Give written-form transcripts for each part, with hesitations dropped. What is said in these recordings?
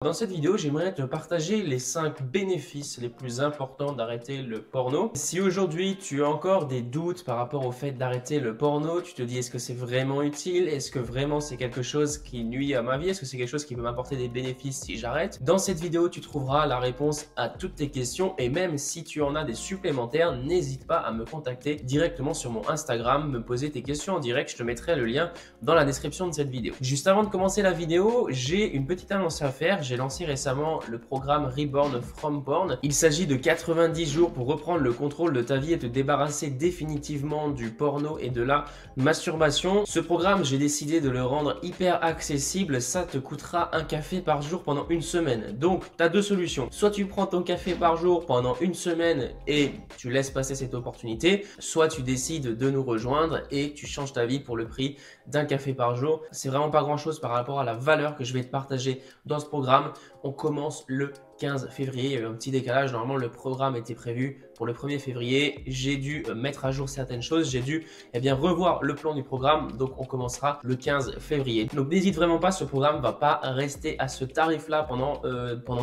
Dans cette vidéo, j'aimerais te partager les 5 bénéfices les plus importants d'arrêter le porno. Si aujourd'hui tu as encore des doutes par rapport au fait d'arrêter le porno, tu te dis est-ce que c'est vraiment utile? Est-ce que vraiment c'est quelque chose qui nuit à ma vie? Est-ce que c'est quelque chose qui peut m'apporter des bénéfices si j'arrête? Dans cette vidéo, tu trouveras la réponse à toutes tes questions et même si tu en as des supplémentaires, n'hésite pas à me contacter directement sur mon Instagram, me poser tes questions en direct, je te mettrai le lien dans la description de cette vidéo. Juste avant de commencer la vidéo, j'ai une petite annonce à faire. J'ai lancé récemment le programme Reborn from Porn. Il s'agit de 90 jours pour reprendre le contrôle de ta vie et te débarrasser définitivement du porno et de la masturbation. Ce programme, j'ai décidé de le rendre hyper accessible. Ça te coûtera un café par jour pendant une semaine. Donc, tu as deux solutions. Soit tu prends ton café par jour pendant une semaine et tu laisses passer cette opportunité, soit tu décides de nous rejoindre et tu changes ta vie pour le prix d'un café par jour. C'est vraiment pas grand chose par rapport à la valeur que je vais te partager dans ce programme. On commence le 15 février, il y a eu un petit décalage, normalement le programme était prévu pour le 1er février, j'ai dû mettre à jour certaines choses, j'ai dû revoir le plan du programme, donc on commencera le 15 février. Donc n'hésite vraiment pas, ce programme ne va pas rester à ce tarif là pendant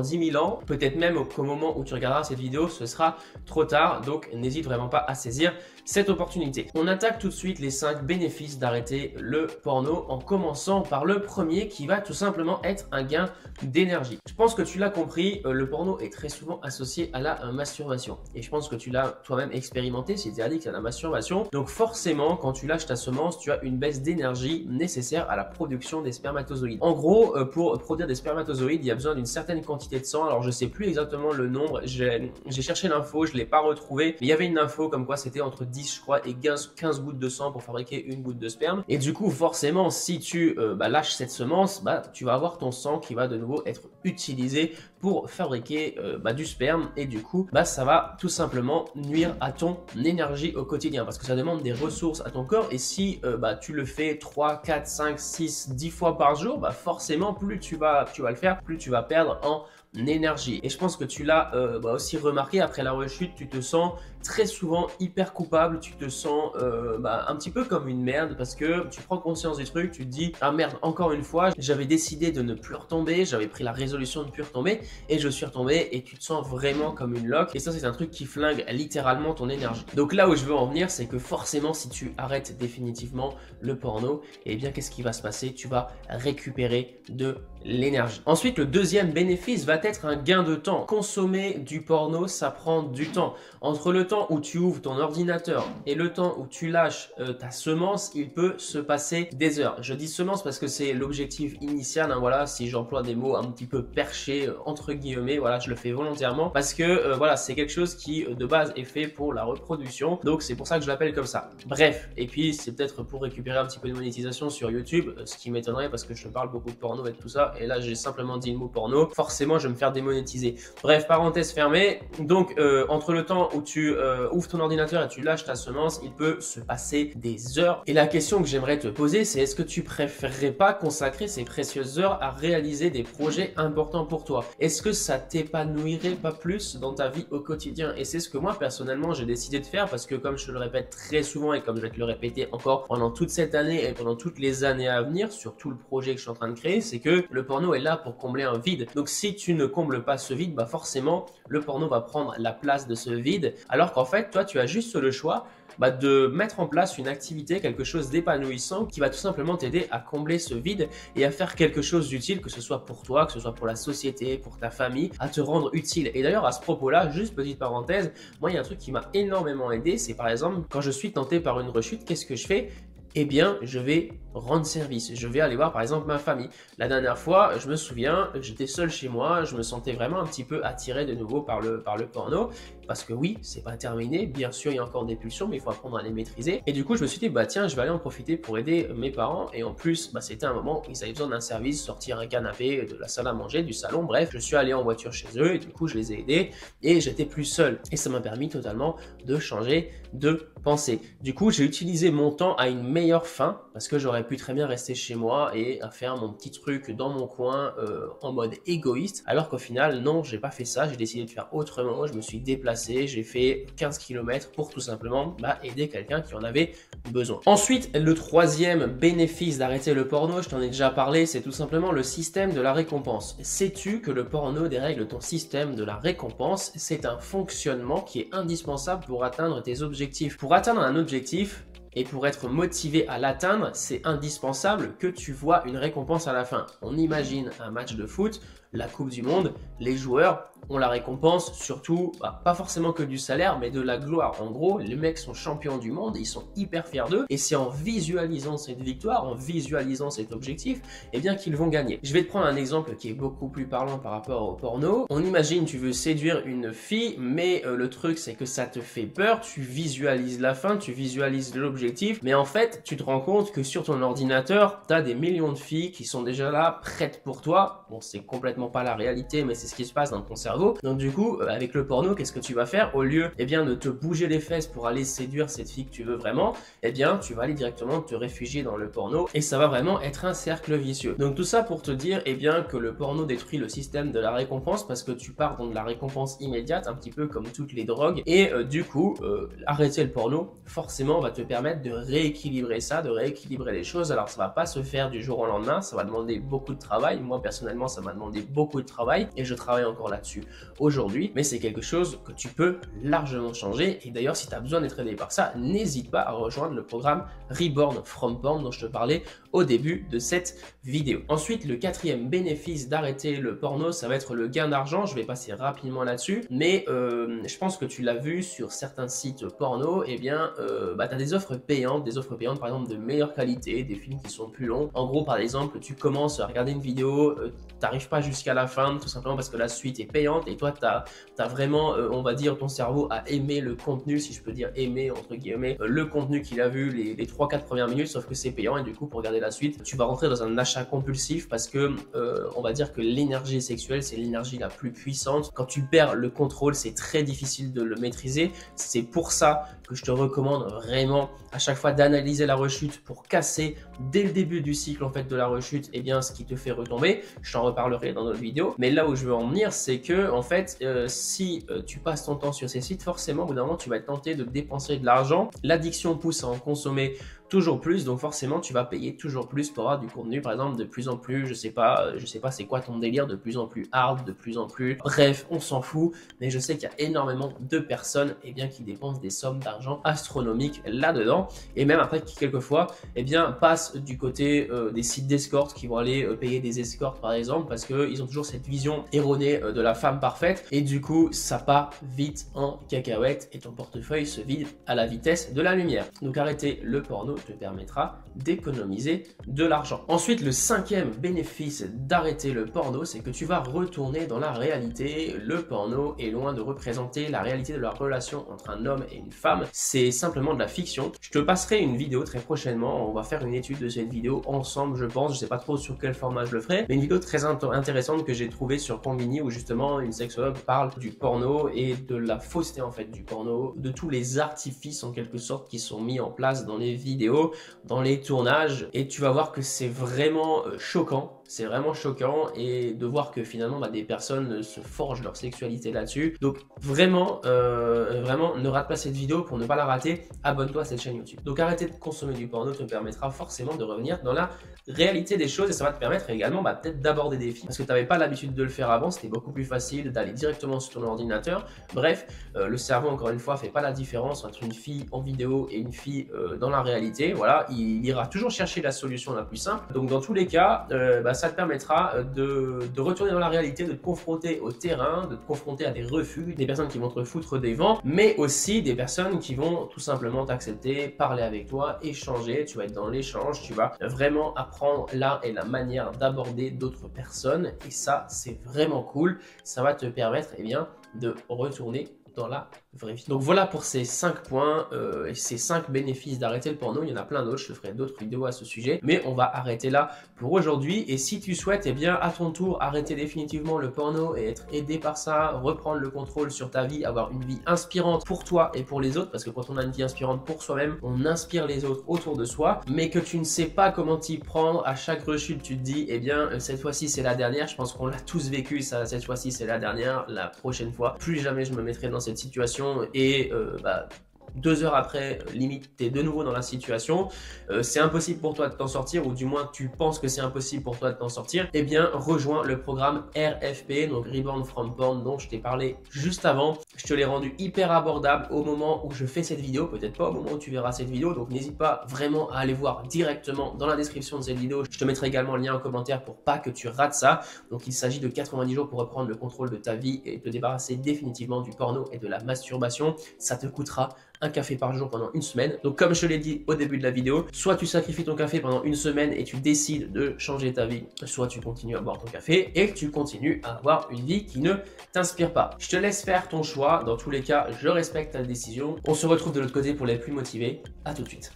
10 000 ans, peut-être même qu'au moment où tu regarderas cette vidéo, ce sera trop tard, donc n'hésite vraiment pas à saisir cette opportunité. On attaque tout de suite les 5 bénéfices d'arrêter le porno en commençant par le premier qui va tout simplement être un gain d'énergie. Je pense que tu l'as compris, le porno est très souvent associé à la masturbation et je pense que tu l'as toi-même expérimenté si tu es addict à la masturbation. Donc forcément, quand tu lâches ta semence, tu as une baisse d'énergie nécessaire à la production des spermatozoïdes. En gros, pour produire des spermatozoïdes, il y a besoin d'une certaine quantité de sang. Alors je sais plus exactement le nombre, j'ai cherché l'info, je l'ai pas retrouvé, mais il y avait une info comme quoi c'était entre 10 je crois et 15 gouttes de sang pour fabriquer une goutte de sperme. Et du coup, forcément, si tu lâches cette semence, tu vas avoir ton sang qui va de nouveau être utilisé pour fabriquer du sperme et du coup ça va tout simplement nuire à ton énergie au quotidien parce que ça demande des ressources à ton corps et si tu le fais 3, 4, 5, 6, 10 fois par jour, forcément plus tu vas le faire, plus tu vas perdre en énergie. Et je pense que tu l'as aussi remarqué, après la rechute, tu te sens très souvent hyper coupable, tu te sens un petit peu comme une merde parce que tu prends conscience du truc, tu te dis ah merde, encore une fois, j'avais décidé de ne plus retomber, j'avais pris la résolution de ne plus retomber et je suis retombé et tu te sens vraiment comme une loque et ça c'est un truc qui flingue littéralement ton énergie. Donc là où je veux en venir, c'est que forcément si tu arrêtes définitivement le porno, et bien qu'est-ce qui va se passer? Tu vas récupérer de l'énergie. Ensuite, le deuxième bénéfice va être un gain de temps. Consommer du porno, ça prend du temps. Entre le temps où tu ouvres ton ordinateur et le temps où tu lâches ta semence, il peut se passer des heures. Je dis semence parce que c'est l'objectif initial, hein, voilà, si j'emploie des mots un petit peu perchés, entre guillemets, voilà, je le fais volontairement parce que voilà, c'est quelque chose qui de base est fait pour la reproduction, donc c'est pour ça que je l'appelle comme ça. Bref, et puis c'est peut-être pour récupérer un petit peu de monétisation sur YouTube, ce qui m'étonnerait parce que je parle beaucoup de porno et de tout ça, et là j'ai simplement dit le mot porno, forcément je vais me faire démonétiser. Bref, parenthèse fermée. Donc entre le temps où tu ouvres ton ordinateur et tu lâches ta semence, il peut se passer des heures. Et la question que j'aimerais te poser, c'est est-ce que tu préférerais pas consacrer ces précieuses heures à réaliser des projets importants pour toi? Est-ce que ça t'épanouirait pas plus dans ta vie au quotidien? Et c'est ce que moi personnellement j'ai décidé de faire parce que comme je te le répète très souvent et comme je vais te le répéter encore pendant toute cette année et pendant toutes les années à venir sur tout le projet que je suis en train de créer, c'est que le porno est là pour combler un vide. Donc si tu ne combles pas ce vide, forcément le porno va prendre la place de ce vide, alors qu'en fait toi tu as juste le choix de mettre en place une activité, quelque chose d'épanouissant qui va tout simplement t'aider à combler ce vide et à faire quelque chose d'utile, que ce soit pour toi, que ce soit pour la société, pour ta famille, à te rendre utile. Et d'ailleurs à ce propos-là, juste petite parenthèse, moi il y a un truc qui m'a énormément aidé, c'est par exemple quand je suis tenté par une rechute, qu'est-ce que je fais? Eh bien, je vais rendre service. Je vais aller voir par exemple ma famille. La dernière fois, je me souviens, j'étais seul chez moi, je me sentais vraiment un petit peu attiré de nouveau par le porno. Parce que oui, c'est pas terminé, bien sûr il y a encore des pulsions, mais il faut apprendre à les maîtriser. Et du coup, je me suis dit, tiens, je vais aller en profiter pour aider mes parents. Et en plus, c'était un moment où ils avaient besoin d'un service, sortir un canapé de la salle à manger, du salon, bref. Je suis allé en voiture chez eux et du coup, je les ai aidés et j'étais plus seul. Et ça m'a permis totalement de changer de penser. Du coup, j'ai utilisé mon temps à une meilleure fin parce que j'aurais pu très bien rester chez moi et faire mon petit truc dans mon coin en mode égoïste, alors qu'au final, non, j'ai pas fait ça. J'ai décidé de faire autrement. Je me suis déplacé, j'ai fait 15 km pour tout simplement aider quelqu'un qui en avait besoin. Ensuite, le troisième bénéfice d'arrêter le porno, je t'en ai déjà parlé, c'est tout simplement le système de la récompense. Sais-tu que le porno dérègle ton système de la récompense? C'est un fonctionnement qui est indispensable pour atteindre tes objectifs. Pour atteindre un objectif, et pour être motivé à l'atteindre, c'est indispensable que tu vois une récompense à la fin. On imagine un match de foot, la Coupe du Monde, les joueurs ont la récompense, surtout, pas forcément que du salaire, mais de la gloire. En gros, les mecs sont champions du monde, ils sont hyper fiers d'eux, et c'est en visualisant cette victoire, en visualisant cet objectif, qu'ils vont gagner. Je vais te prendre un exemple qui est beaucoup plus parlant par rapport au porno. On imagine, tu veux séduire une fille, mais le truc, c'est que ça te fait peur, tu visualises la fin, tu visualises l'objectif, mais en fait, tu te rends compte que sur ton ordinateur, tu as des millions de filles qui sont déjà là, prêtes pour toi. Bon, c'est complètement pas la réalité, mais c'est ce qui se passe dans ton cerveau. Donc du coup, avec le porno, qu'est-ce que tu vas faire? Au lieu de te bouger les fesses pour aller séduire cette fille que tu veux vraiment, tu vas aller directement te réfugier dans le porno et ça va vraiment être un cercle vicieux. Donc tout ça pour te dire que le porno détruit le système de la récompense parce que tu pars dans de la récompense immédiate, un petit peu comme toutes les drogues, et du coup, arrêter le porno, forcément, va te permettre de rééquilibrer ça, de rééquilibrer les choses. Alors ça va pas se faire du jour au lendemain, ça va demander beaucoup de travail. Moi personnellement, ça m'a demandé beaucoup de travail et je travaille encore là-dessus aujourd'hui, mais c'est quelque chose que tu peux largement changer. Et d'ailleurs, si tu as besoin d'être aidé par ça, n'hésite pas à rejoindre le programme Reborn from Porn dont je te parlais au début de cette vidéo. Ensuite, le quatrième bénéfice d'arrêter le porno, ça va être le gain d'argent. Je vais passer rapidement là-dessus, mais je pense que tu l'as vu sur certains sites porno, tu as des offres payantes par exemple de meilleure qualité, des films qui sont plus longs. En gros, par exemple, tu commences à regarder une vidéo, t'arrives pas jusqu'à la fin, tout simplement parce que la suite est payante et toi, tu as vraiment, on va dire, ton cerveau a aimé le contenu, si je peux dire aimer, entre guillemets, le contenu qu'il a vu les 3-4 premières minutes, sauf que c'est payant et du coup, pour regarder la suite, tu vas rentrer dans un achat compulsif parce que, on va dire que l'énergie sexuelle, c'est l'énergie la plus puissante. Quand tu perds le contrôle, c'est très difficile de le maîtriser. C'est pour ça que je te recommande vraiment à chaque fois d'analyser la rechute pour casser dès le début du cycle en fait de la rechute ce qui te fait retomber. Je t'en reparlerai dans d'autres vidéos, mais là où je veux en venir, c'est que en fait si tu passes ton temps sur ces sites, forcément au bout d'un moment tu vas être tenté de dépenser de l'argent. L'addiction pousse à en consommer toujours plus, donc forcément tu vas payer toujours plus pour avoir du contenu, par exemple de plus en plus, je sais pas c'est quoi ton délire, de plus en plus hard, de plus en plus, bref, on s'en fout, mais je sais qu'il y a énormément de personnes qui dépensent des sommes d'argent astronomiques là-dedans, et même après qui quelquefois passent du côté des sites d'escorte qui vont aller payer des escortes par exemple, parce qu'ils ont toujours cette vision erronée de la femme parfaite, et du coup ça part vite en cacahuète et ton portefeuille se vide à la vitesse de la lumière. Donc arrêter le porno te permettra d'économiser de l'argent. Ensuite, le cinquième bénéfice d'arrêter le porno, c'est que tu vas retourner dans la réalité. Le porno est loin de représenter la réalité de la relation entre un homme et une femme. C'est simplement de la fiction. Je te passerai une vidéo très prochainement. On va faire une étude de cette vidéo ensemble, je pense. Je sais pas trop sur quel format je le ferai, mais une vidéo très intéressante que j'ai trouvée sur Combini où justement une sexologue parle du porno et de la fausseté en fait du porno, de tous les artifices en quelque sorte qui sont mis en place dans les vidéos, dans les tournages, et tu vas voir que c'est vraiment choquant. C'est vraiment choquant et de voir que finalement des personnes se forgent leur sexualité là-dessus. Donc vraiment, vraiment ne rate pas cette vidéo. Pour ne pas la rater, abonne-toi à cette chaîne YouTube. Donc arrêter de consommer du porno te permettra forcément de revenir dans la réalité des choses et ça va te permettre également peut-être d'aborder des films parce que tu n'avais pas l'habitude de le faire avant. C'était beaucoup plus facile d'aller directement sur ton ordinateur. Bref, le cerveau encore une fois fait pas la différence entre une fille en vidéo et une fille dans la réalité. Voilà, il ira toujours chercher la solution la plus simple. Donc dans tous les cas, ça te permettra de retourner dans la réalité, de te confronter au terrain, de te confronter à des refus, des personnes qui vont te foutre des vents, mais aussi des personnes qui vont tout simplement t'accepter, parler avec toi, échanger. Tu vas être dans l'échange, tu vas vraiment apprendre l'art et la manière d'aborder d'autres personnes et ça c'est vraiment cool. Ça va te permettre de retourner dans la vérifie. Donc voilà pour ces 5 points et ces 5 bénéfices d'arrêter le porno. Il y en a plein d'autres, je te ferai d'autres vidéos à ce sujet, mais on va arrêter là pour aujourd'hui. Et si tu souhaites, eh bien, à ton tour, arrêter définitivement le porno et être aidé par ça, reprendre le contrôle sur ta vie, avoir une vie inspirante pour toi et pour les autres, parce que quand on a une vie inspirante pour soi-même, on inspire les autres autour de soi, mais que tu ne sais pas comment t'y prendre, à chaque rechute, tu te dis, eh bien, cette fois-ci, c'est la dernière. Je pense qu'on l'a tous vécu, ça, cette fois-ci, c'est la dernière. La prochaine fois, plus jamais je me mettrai dans cette situation et 2 heures après, limite, tu es de nouveau dans la situation, c'est impossible pour toi de t'en sortir, ou du moins tu penses que c'est impossible pour toi de t'en sortir, eh bien rejoins le programme RFP, donc Rebound from Porn, dont je t'ai parlé juste avant. Je te l'ai rendu hyper abordable au moment où je fais cette vidéo, peut-être pas au moment où tu verras cette vidéo, donc n'hésite pas vraiment à aller voir directement dans la description de cette vidéo. Je te mettrai également le lien en commentaire pour pas que tu rates ça. Donc il s'agit de 90 jours pour reprendre le contrôle de ta vie et te débarrasser définitivement du porno et de la masturbation. Ça te coûtera un café par jour pendant une semaine. Donc comme je te l'ai dit au début de la vidéo, soit tu sacrifies ton café pendant une semaine et tu décides de changer ta vie, soit tu continues à boire ton café et que tu continues à avoir une vie qui ne t'inspire pas. Je te laisse faire ton choix. Dans tous les cas, je respecte ta décision. On se retrouve de l'autre côté pour les plus motivés. À tout de suite.